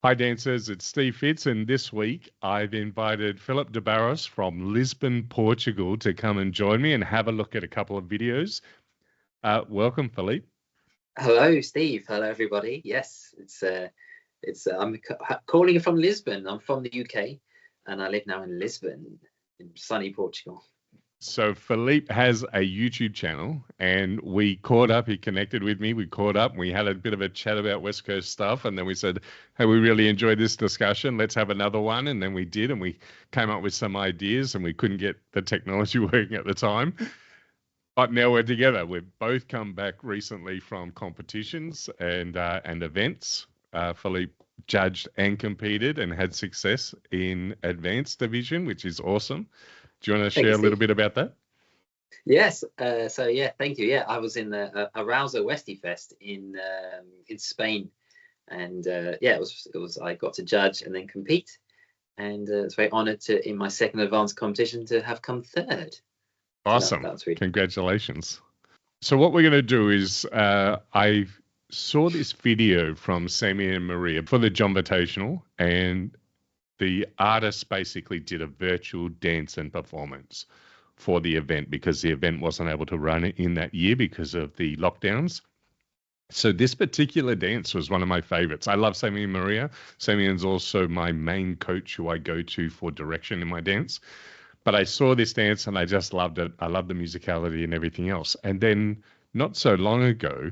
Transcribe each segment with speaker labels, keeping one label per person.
Speaker 1: Hi dancers, it's Steve Fitz, and this week I've invited Filipe de Barros from Lisbon, Portugal to come and join me and have a look at a couple of videos. Welcome, Filipe.
Speaker 2: Hello, Steve. Hello, everybody. Yes, I'm calling you from Lisbon. I'm from the UK, and I live now in Lisbon, in sunny Portugal.
Speaker 1: So Filipe has a YouTube channel, and we caught up. He connected with me. We caught up. We had a bit of a chat about West Coast stuff, and then we said, hey, we really enjoyed this discussion. Let's have another one. And then we did, and we came up with some ideas, and we couldn't get the technology working at the time. But now we're together. We've both come back recently from competitions and events. Filipe judged and competed and had success in advanced division, which is awesome. Do you want to share a little bit about that?
Speaker 2: Yes. So yeah, thank you. Yeah, I was in the Arousa Westy Fest in Spain, and yeah, it was. I got to judge and then compete, and I was very honoured to, in my second advanced competition, to have come third.
Speaker 1: Awesome.
Speaker 2: So really...
Speaker 1: Congratulations. So what we're going to do is I saw this video from Semion Maria for the Invitational, and the artist basically did a virtual dance and performance for the event because the event wasn't able to run in that year because of the lockdowns. So this particular dance was one of my favorites. I love Semion Maria. Semion's also my main coach who I go to for direction in my dance. But I saw this dance and I just loved it. I loved the musicality and everything else. And then not so long ago,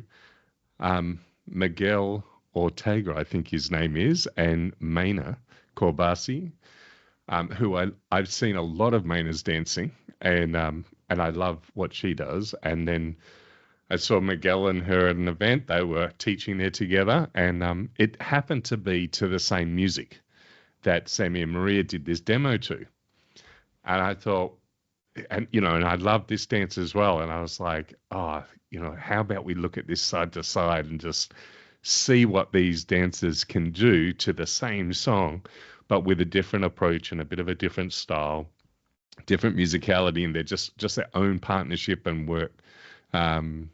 Speaker 1: Miguel Ortega, I think his name is, and Maina Corbasi, who I've seen a lot of Maina's dancing, and I love what she does. And then I saw Miguel and her at an event. They were teaching there together, and it happened to be to the same music that Semion Maria did this demo to. And I thought, and I loved this dance as well. And I was like, oh, how about we look at this side to side and just see what these dancers can do to the same song, but with a different approach and a bit of a different style, different musicality, and they're just their own partnership and work in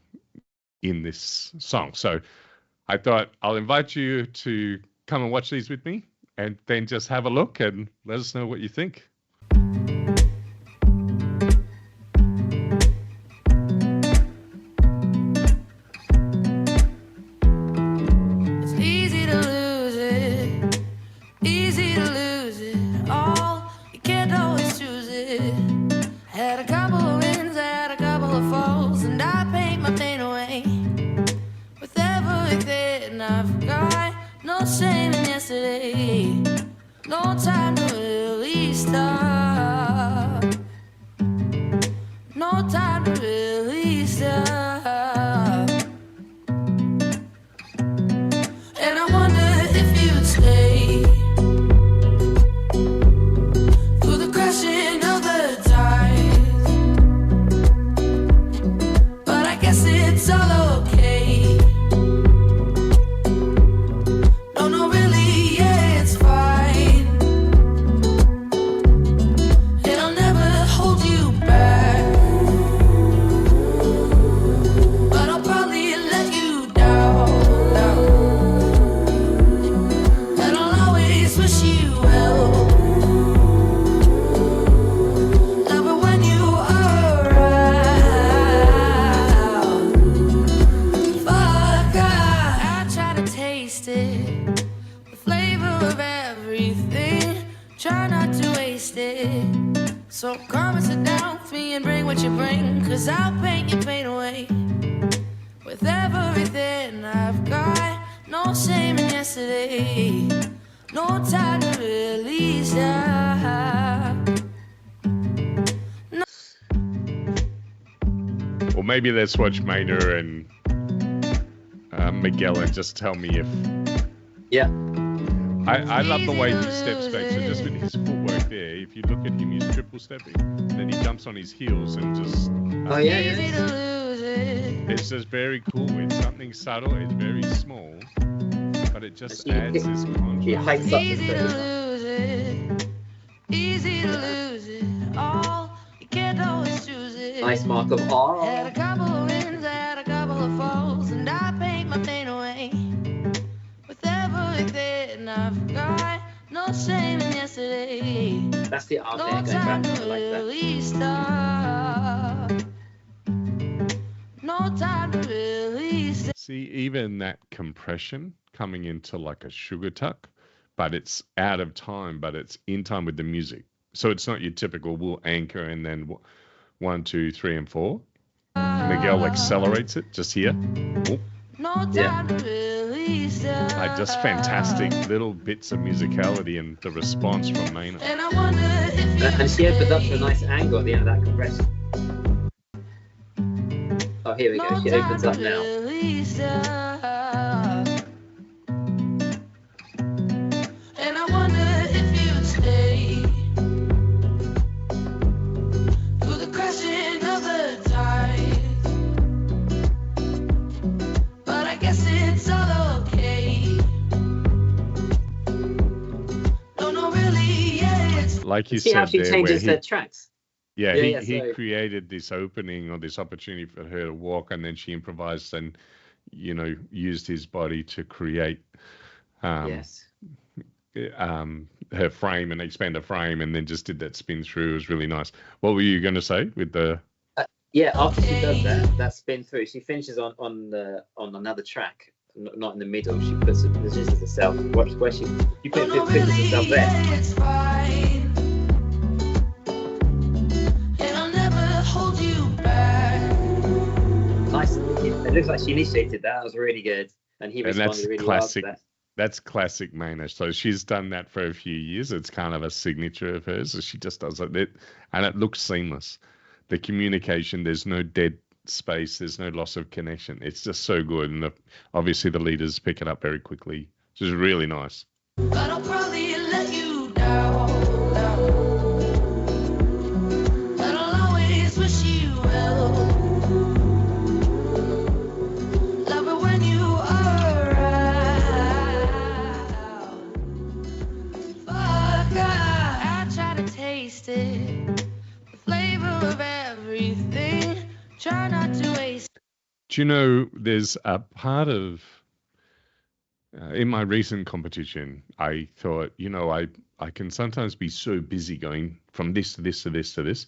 Speaker 1: this song. So I thought I'll invite you to come and watch these with me and then just have a look and let us know what you think.
Speaker 3: So come and sit down with me and bring what you bring, 'cause I'll paint your pain away with everything I've got. No shame in yesterday, no time to release that. No.
Speaker 1: Or maybe let's watch Maina and Miguel and just tell me if...
Speaker 2: Yeah.
Speaker 1: I love the way he steps back. So just with his footwork there, if you look at him, he's triple stepping. Then he jumps on his heels and just...
Speaker 2: oh, yeah, yeah.
Speaker 1: It's just very cool. It's something subtle. It's very small. But it just adds this contrast.
Speaker 2: He hikes up
Speaker 3: Easy to lose it. Easy to lose it all. You can't always choose it.
Speaker 2: Nice mark of R.
Speaker 3: Had a couple of wins, had a couple of falls, and I paint my pain away with everything I've got no shame in yesterday.
Speaker 2: That's the art
Speaker 3: No
Speaker 2: there, going
Speaker 3: time
Speaker 2: back.
Speaker 3: to
Speaker 2: I like that.
Speaker 3: really stop. No time to really stop.
Speaker 1: See, even that compression coming into like a sugar tuck, but it's out of time, but it's in time with the music. So it's not your typical we'll anchor and then 1, 2, 3, and 4. Miguel accelerates it just here. Oh,
Speaker 3: No time to really stop.
Speaker 1: like just fantastic little bits of musicality and the response from Maina.
Speaker 3: And I wonder if you
Speaker 2: And she opens up to a nice angle at the end of that compression. Oh, here we go. She opens up now.
Speaker 3: And I wonder if you'd stay through the crashing of the tide. But I guess it's all okay. No, really, yeah, it's
Speaker 1: Like you
Speaker 2: See how
Speaker 1: said
Speaker 2: she
Speaker 1: there,
Speaker 2: changes
Speaker 1: where
Speaker 2: the tracks.
Speaker 1: he
Speaker 2: Yeah,
Speaker 1: he
Speaker 2: so-
Speaker 1: created this opening or this opportunity for her to walk, and then she improvised and used his body to create
Speaker 2: Yes.
Speaker 1: her frame and expand her frame, and then just did that spin through. It was really nice. What were you going to say with the?
Speaker 2: Yeah, after she does that spin through, she finishes on another track, not in the middle. She positions herself. Watch where she positions herself there.
Speaker 3: it's fine. And I'll never hold you back.
Speaker 2: Nice. It looks like she initiated that. That was really good, and he
Speaker 1: And
Speaker 2: responded
Speaker 1: that's
Speaker 2: really
Speaker 1: classic.
Speaker 2: well to that.
Speaker 1: That's classic Maina. So she's done that for a few years. It's kind of a signature of hers. So she just does it, and it looks seamless. The communication, there's no dead space, there's no loss of connection. It's just so good, and obviously the leaders pick it up very quickly, which is really nice.
Speaker 3: But I'll probably let you down. But I'll always wish you well. Love it when you are around. Fuck, I try to taste it. The flavor of everything. Try not to waste.
Speaker 1: Do you know there's a part of in my recent competition, I thought, I can sometimes be so busy going from this to this to this to this,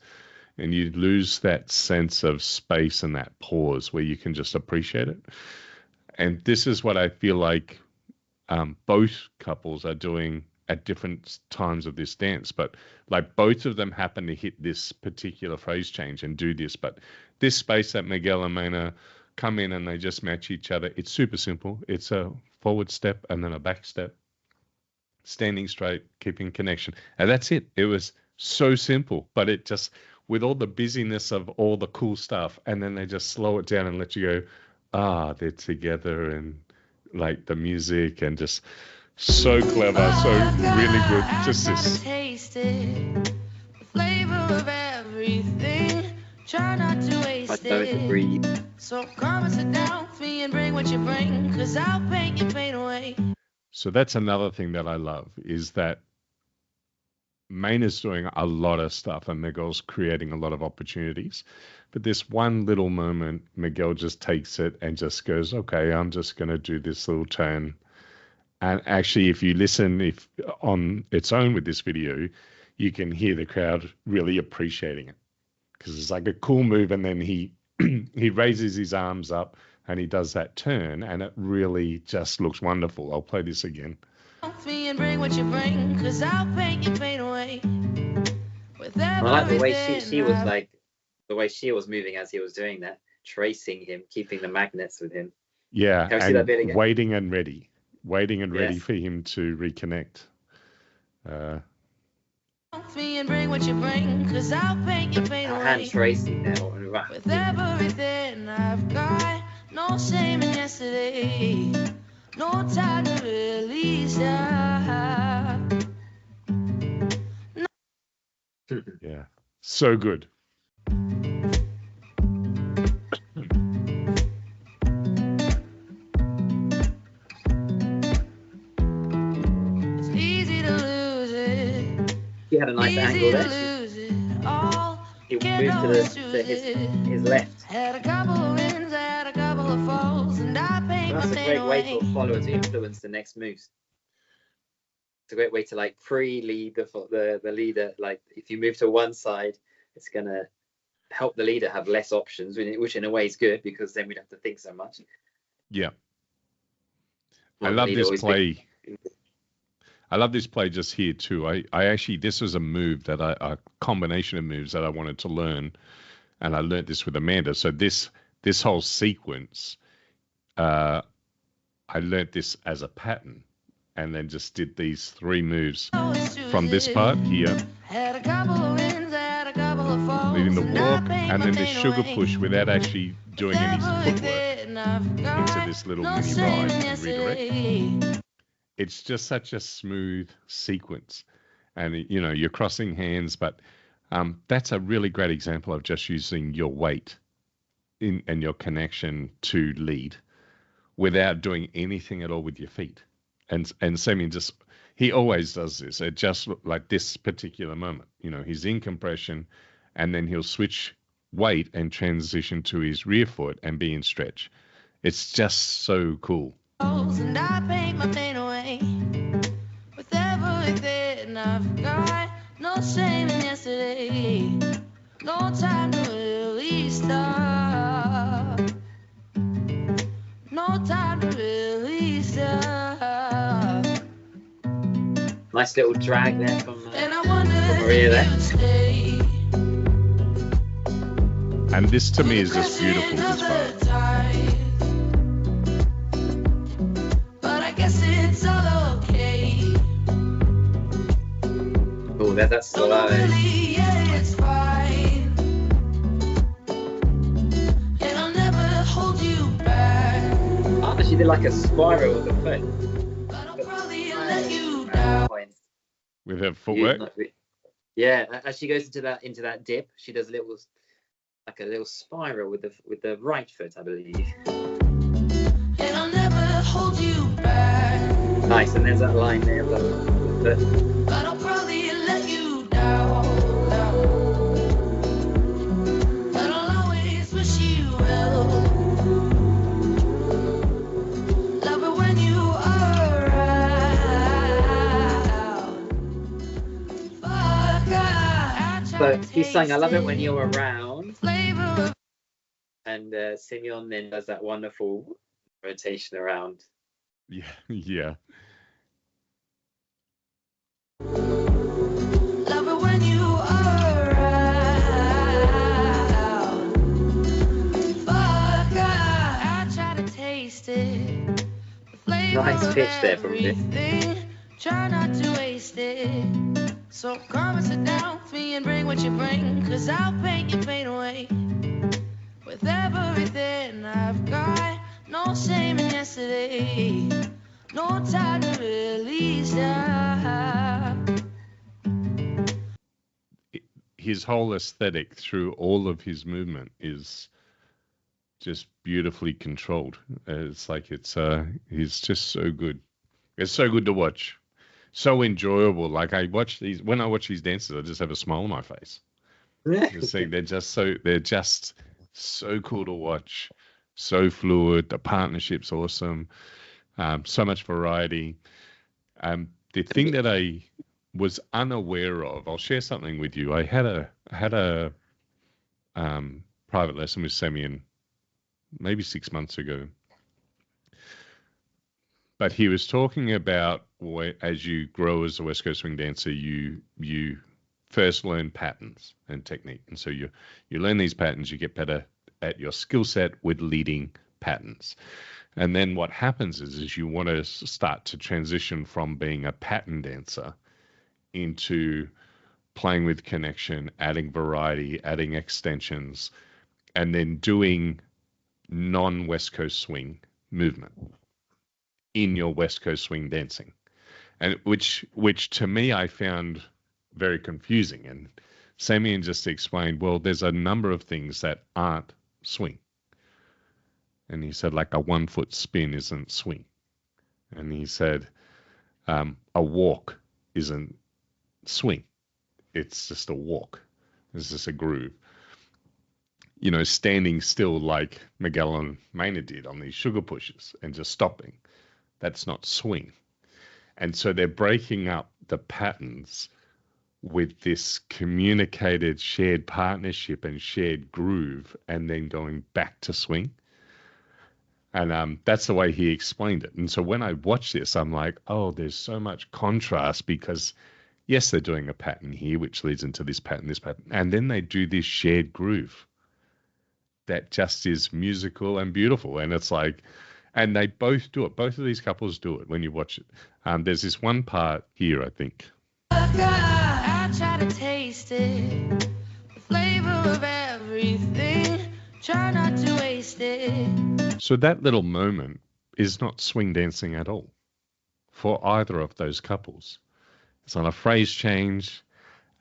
Speaker 1: and you lose that sense of space and that pause where you can just appreciate it. And this is what I feel like both couples are doing at different times of this dance, but like both of them happen to hit this particular phrase change and do this, but this space that Miguel and Maina come in and they just match each other. It's super simple. It's a forward step and then a back step, standing straight, keeping connection. And that's it. It was so simple, but it just, with all the busyness of all the cool stuff, and then they just slow it down and let you go, they're together, and like the music, and just so clever, so really good. Just this.
Speaker 3: Taste it. The flavor of everything. Try not to waste
Speaker 2: Much better to
Speaker 3: it.
Speaker 2: breathe.
Speaker 3: So come and sit down for me and bring what you bring, 'cause I'll paint your pain away.
Speaker 1: So that's another thing that I love, is that Maina's doing a lot of stuff and Miguel's creating a lot of opportunities. But this one little moment, Miguel just takes it and just goes, okay, I'm just going to do this little turn. And actually, if you listen on its own with this video, you can hear the crowd really appreciating it, because it's like a cool move. And then he raises his arms up and he does that turn, and it really just looks wonderful. I'll play this again.
Speaker 3: For me and bring what you bring, 'cause I'll paint your pain away. With
Speaker 2: I like the way
Speaker 3: everything
Speaker 2: she was
Speaker 3: I've-
Speaker 2: like, the way she was moving as he was doing that, tracing him, keeping the magnets with him.
Speaker 1: Yeah,
Speaker 2: Can we see that bit
Speaker 1: and
Speaker 2: again?
Speaker 1: waiting and ready
Speaker 2: Yes.
Speaker 1: for him to reconnect.
Speaker 3: For me and bring what you bring, 'cause I'll paint your pain
Speaker 2: Her hand
Speaker 3: away.
Speaker 2: tracing there. Or,
Speaker 3: With everything I've got, no shame in yesterday. No time to really stop.
Speaker 1: Yeah, so good.
Speaker 3: It's easy to lose it.
Speaker 2: he had a nice
Speaker 3: Easy
Speaker 2: angle
Speaker 3: to
Speaker 2: there.
Speaker 3: lose it all.
Speaker 2: He
Speaker 3: Can't
Speaker 2: moved
Speaker 3: always
Speaker 2: to
Speaker 3: choose it.
Speaker 2: his left.
Speaker 3: Had a couple of wins, had a couple of falls, and I paint
Speaker 2: That's
Speaker 3: my
Speaker 2: a
Speaker 3: pain
Speaker 2: great way
Speaker 3: away.
Speaker 2: for a follower to influence the next moves. it's a great way to like pre-lead the leader. Like if you move to one side, it's gonna help the leader have less options, which in a way is good because then we don't have to think so much.
Speaker 1: Yeah.
Speaker 2: Well,
Speaker 1: I love this play. I love this play just here too. I actually, this was a move that a combination of moves that I wanted to learn, and I learned this with Amanda. So this whole sequence, I learned this as a pattern, and then just did these 3 moves from this part here, leading the walk, and then the sugar push without actually doing any footwork into this little mini ride and redirect. It's just such a smooth sequence, and you know, you're crossing hands, but that's a really great example of just using your weight and your connection to lead without doing anything at all with your feet. And Semion he always does this. It just like this particular moment, you know, he's in compression, and then he'll switch weight and transition to his rear foot and be in stretch. It's just so cool.
Speaker 3: And I paint my pain away with everything I've got. No shame in yesterday, no time to really stop. No time to really stop.
Speaker 2: Nice little drag there from
Speaker 3: Maria
Speaker 2: there.
Speaker 1: And this to me is just beautiful, this part.
Speaker 3: It's all okay.
Speaker 2: Oh, that's slow.
Speaker 3: Really, yeah, it's fine. And I'll never hold you back.
Speaker 2: Oh, she did like a spiral with the foot.
Speaker 3: But I'll probably let you down.
Speaker 1: With her footwork?
Speaker 2: Yeah, as she goes into that dip, she does a little spiral with the right foot, I believe.
Speaker 3: And I'll never hold you back.
Speaker 2: Nice, and there's that line there. But
Speaker 3: I'll probably let you down. But I'll always wish you well. Love it when you are around.
Speaker 2: So he's saying, I love it when you're around. And Semion then does that wonderful rotation around.
Speaker 1: Yeah.
Speaker 3: Love it when you are around. Fuck, I try to taste it.
Speaker 2: Nice pitch there from Fitz.
Speaker 3: Try not to waste it. So come and sit down with me and bring what you bring, 'cause I'll paint your pain away with everything I've got. No shame in yesterday, no time to really stop.
Speaker 1: His whole aesthetic through all of his movement is just beautifully controlled. It's like he's just so good. It's so good to watch, so enjoyable. Like when I watch these dances, I just have a smile on my face. You see, they're just so cool to watch. So fluid, the partnership's awesome, so much variety. The thing that I was unaware of, I'll share something with you. I had a private lesson with Semion maybe 6 months ago, but he was talking about as you grow as a West Coast swing dancer, you first learn patterns and technique, and so you learn these patterns, you get better at your skill set with leading patterns. And then what happens is you want to start to transition from being a pattern dancer into playing with connection, adding variety, adding extensions, and then doing non-West Coast swing movement in your West Coast swing dancing. And which to me I found very confusing. And Semion just explained, well, there's a number of things that aren't swing. And he said, like a 1 foot spin isn't swing. And he said, a walk isn't swing. It's just a walk. It's just a groove. You know, standing still like Miguel Maina did on these sugar pushes and just stopping. That's not swing. And so they're breaking up the patterns with this communicated shared partnership and shared groove, and then going back to swing. And that's the way he explained it. And so when I watch this, I'm like, oh, there's so much contrast, because yes, they're doing a pattern here, which leads into this pattern, and then they do this shared groove that just is musical and beautiful. And it's like, and they both do it. Both of these couples do it when you watch it. There's this one part here, I think.
Speaker 3: I try to taste it, the flavor of everything. Try not to waste it.
Speaker 1: So that little moment is not swing dancing at all for either of those couples. It's on a phrase change.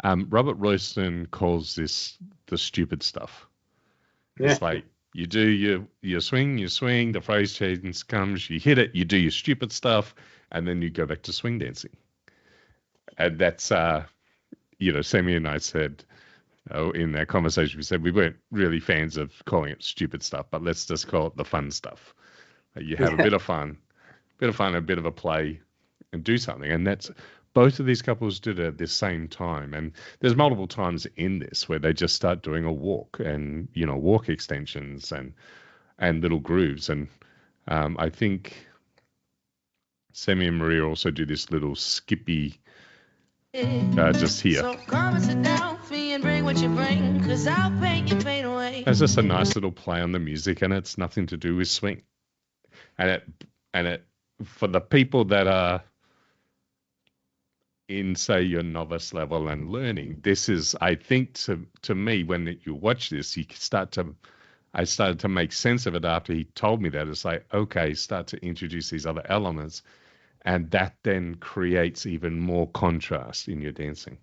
Speaker 1: Robert Royston calls this the stupid stuff. Yeah. It's like you do your swing, the phrase change comes, you hit it, you do your stupid stuff, and then you go back to swing dancing. And that's, Semi and I said, in that conversation, we said we weren't really fans of calling it stupid stuff, but let's just call it the fun stuff. You have a bit of fun, a bit of a play, and do something. And that's, both of these couples did it at the same time. And there's multiple times in this where they just start doing a walk and, walk extensions and little grooves. And I think Semion Maria also do this little skippy just here.
Speaker 3: So come and sit down for me and bring what you bring, 'cause I'll paint your pain away.
Speaker 1: It's just a nice little play on the music, and it's nothing to do with swing. And it for the people that are in, say, your novice level and learning, this is, I think, to me, when you watch this, I started to make sense of it after he told me that. It's like, okay, start to introduce these other elements, and that then creates even more contrast in your dancing.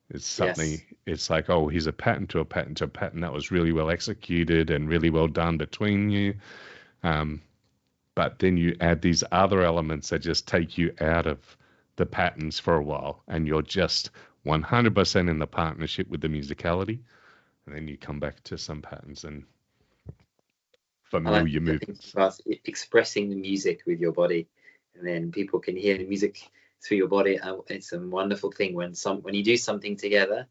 Speaker 1: It's something, yes. It's like, oh, here's a pattern to a pattern to a pattern that was really well executed and really well done between you. But then you add these other elements that just take you out of the patterns for a while, and you're just 100% in the partnership with the musicality. And then you come back to some patterns and familiar movements.
Speaker 2: Expressing the music with your body, and then people can hear the music through your body. It's a wonderful thing when you do something together,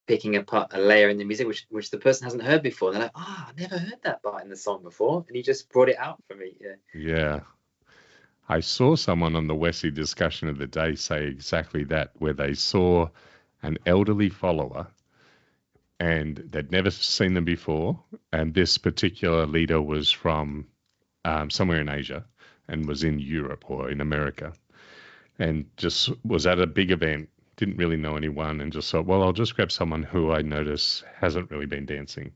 Speaker 2: picking apart a layer in the music which the person hasn't heard before. They're like, I never heard that part in the song before, and you just brought it out for me.
Speaker 1: Yeah. I saw someone on the WCS discussion of the day say exactly that, where they saw an elderly follower and they'd never seen them before. And this particular leader was from somewhere in Asia and was in Europe or in America, and just was at a big event, didn't really know anyone, and just thought, well, I'll just grab someone who I notice hasn't really been dancing.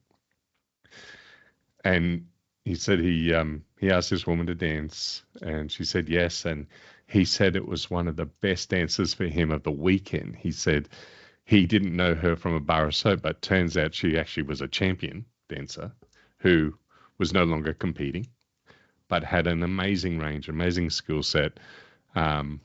Speaker 1: And he said he asked this woman to dance, and she said yes. And he said it was one of the best dances for him of the weekend. He said he didn't know her from a bar of soap, but turns out she actually was a champion dancer who was no longer competing, but had an amazing range, amazing skill set, and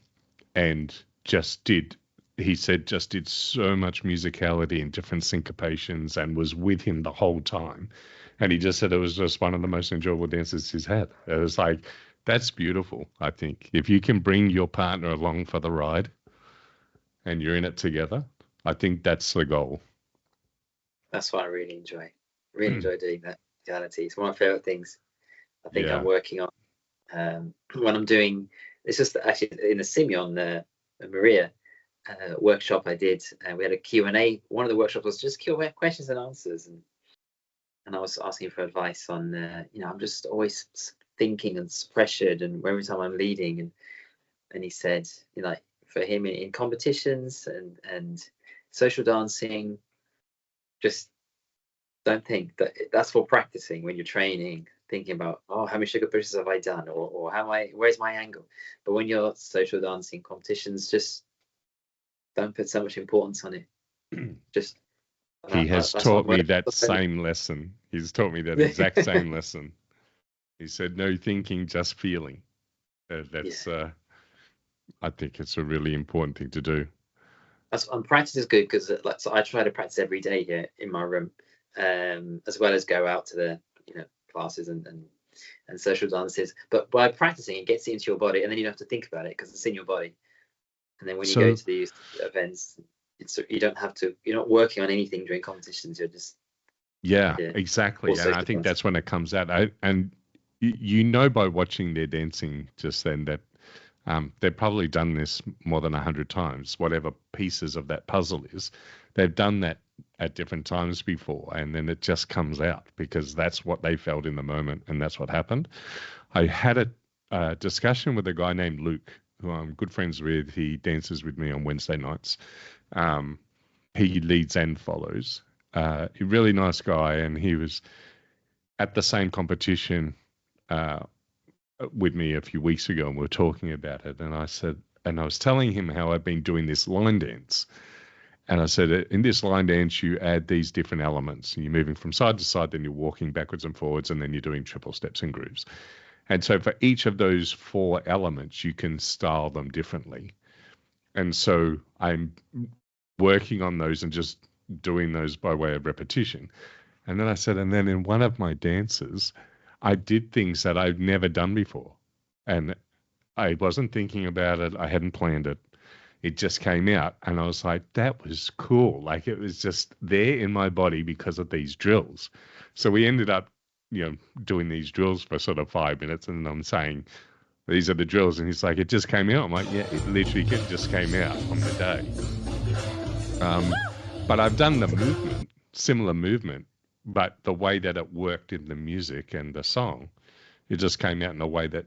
Speaker 1: just did so much musicality and different syncopations, and was with him the whole time. And he just said it was just one of the most enjoyable dances he's had. It was like, that's beautiful, I think. If you can bring your partner along for the ride and you're in it together, I think that's the goal.
Speaker 2: That's what I really enjoy. Enjoy doing that musicality. It's one of my favorite things I think I'm working on. When I'm doing, it's just actually in the Semion Maria workshop I did, we had a Q&A. One of the workshops was just Q&A, questions and answers, and I was asking for advice on, I'm just always thinking and pressured, and every time I'm leading, and he said, for him in competitions and social dancing, just don't think that's for practicing when you're training, thinking about, how many sugar pushes have I done, or where's my angle? But when you're social dancing competitions, just don't put so much importance on it. Just
Speaker 1: he has taught me that same lesson. He's taught me that exact same lesson. He said, no thinking, just feeling. I think it's a really important thing to do.
Speaker 2: And practice is good, because so I try to practice every day here in my room, as well as go out to the classes and and social dances. But by practicing, it gets into your body, and then you don't have to think about it because it's in your body. And then when you go to these events, you're not working on anything during competitions. You're just
Speaker 1: exactly. And I think that's when it comes out. And you know by watching their dancing just then that they've probably done this more than 100 times. Whatever pieces of that puzzle is, they've done that at different times before, and then it just comes out because that's what they felt in the moment, and that's what happened. I had a discussion with a guy named Luke, who I'm good friends with. He dances with me on Wednesday nights. He leads and follows. A really nice guy, and he was at the same competition with me a few weeks ago, and we were talking about it. And I was telling him how I've been doing this line dance. And I said, in this line dance, you add these different elements, and you're moving from side to side, then you're walking backwards and forwards, and then you're doing triple steps and grooves. And so for each of those 4 elements, you can style them differently. And so I'm working on those and just doing those by way of repetition. And then I said, and then in one of my dances, I did things that I've never done before. And I wasn't thinking about it. I hadn't planned it. It just came out. And I was like, that was cool. Like it was just there in my body because of these drills. So we ended up, doing these drills for sort of 5 minutes. And I'm saying, these are the drills. And he's like, it just came out. I'm like, yeah, it literally just came out on the day. But I've done the movement, similar movement, but the way that it worked in the music and the song, it just came out in a way that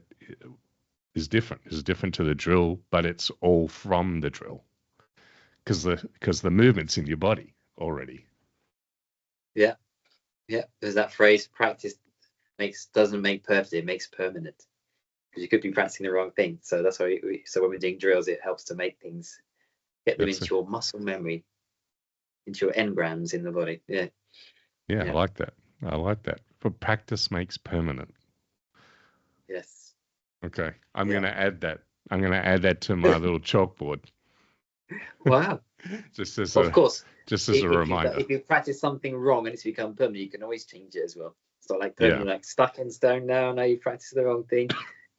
Speaker 1: is different. It's different to the drill, but it's all from the drill because the movement's in your body already.
Speaker 2: Yeah. There's that phrase: practice doesn't make perfect; it makes permanent. Because you could be practicing the wrong thing. So that's why. So when we're doing drills, it helps to make things, get them into your muscle memory, into your engrams in the body. Yeah.
Speaker 1: I like that. For practice makes permanent.
Speaker 2: Yes.
Speaker 1: Okay. I'm going to add that. I'm going to add that to my little chalkboard.
Speaker 2: Wow.
Speaker 1: Just as
Speaker 2: a
Speaker 1: reminder.
Speaker 2: If you practice something wrong and it's become permanent, you can always change it as well. It's not like permanent, like stuck in stone now. Now you practice the wrong thing.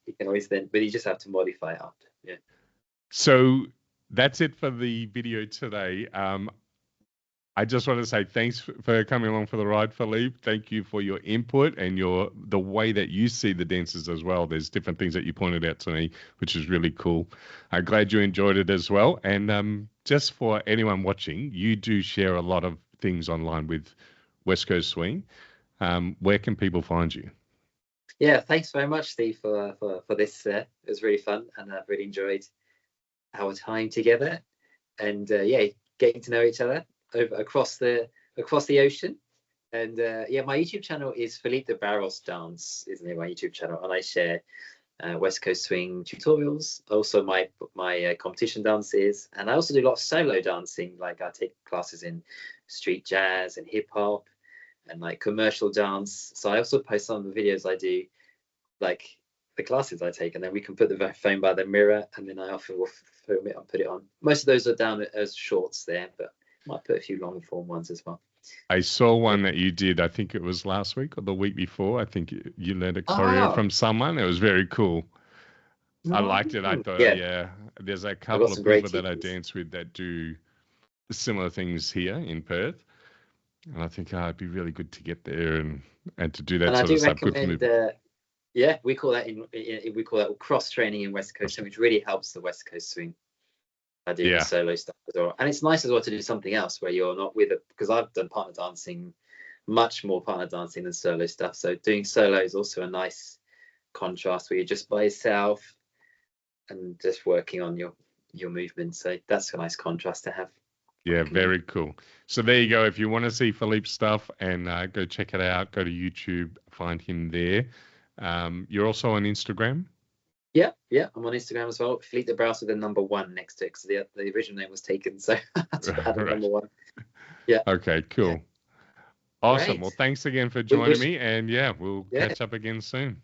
Speaker 2: You can always but you just have to modify it after. Yeah.
Speaker 1: So that's it for the video today. I just want to say thanks for coming along for the ride, Filipe. Thank you for your input and the way that you see the dances as well. There's different things that you pointed out to me, which is really cool. I'm glad you enjoyed it as well. And just for anyone watching, you do share a lot of things online with West Coast Swing. Where can people find you?
Speaker 2: Yeah, thanks very much, Steve, for this. It was really fun, and I've really enjoyed our time together. And getting to know each other across the ocean. And my YouTube channel is Filipe de Barros Dance, isn't it? My YouTube channel, and I share West Coast Swing tutorials, also my competition dances, and I also do a lot of solo dancing. Like I take classes in street jazz and hip hop and like commercial dance. So I also post some of the videos I do, like the classes I take, and then we can put the phone by the mirror, and then I often will film it and put it on. Most of those are down as shorts there, but might put a few long form ones as well.
Speaker 1: I saw one that you did, I think it was last week or the week before. I think you learned a choreo from someone. It was very cool. I liked it. I thought, there's a couple of people that I dance with that do similar things here in Perth. And I think it'd be really good to get there and to do that
Speaker 2: and
Speaker 1: sort of stuff. Good for me.
Speaker 2: We call that cross training in West Coast Swing, which really helps the West Coast Swing. I do the solo stuff as well, and it's nice as well to do something else where you're not with it, because I've done partner dancing, much more partner dancing than solo stuff. So doing solo is also a nice contrast where you're just by yourself and just working on your movement. So that's a nice contrast to have.
Speaker 1: Yeah, very cool. So there you go. If you want to see Filipe's stuff, and go check it out, go to YouTube, find him there. You're also on Instagram.
Speaker 2: Yeah, I'm on Instagram as well. Filipe de Barros with the number 1 next to it, because the original name was taken, so that's number 1. Yeah.
Speaker 1: Okay, cool.
Speaker 2: Yeah.
Speaker 1: Awesome.
Speaker 2: Great.
Speaker 1: Well, thanks again for joining me, and we'll catch up again soon.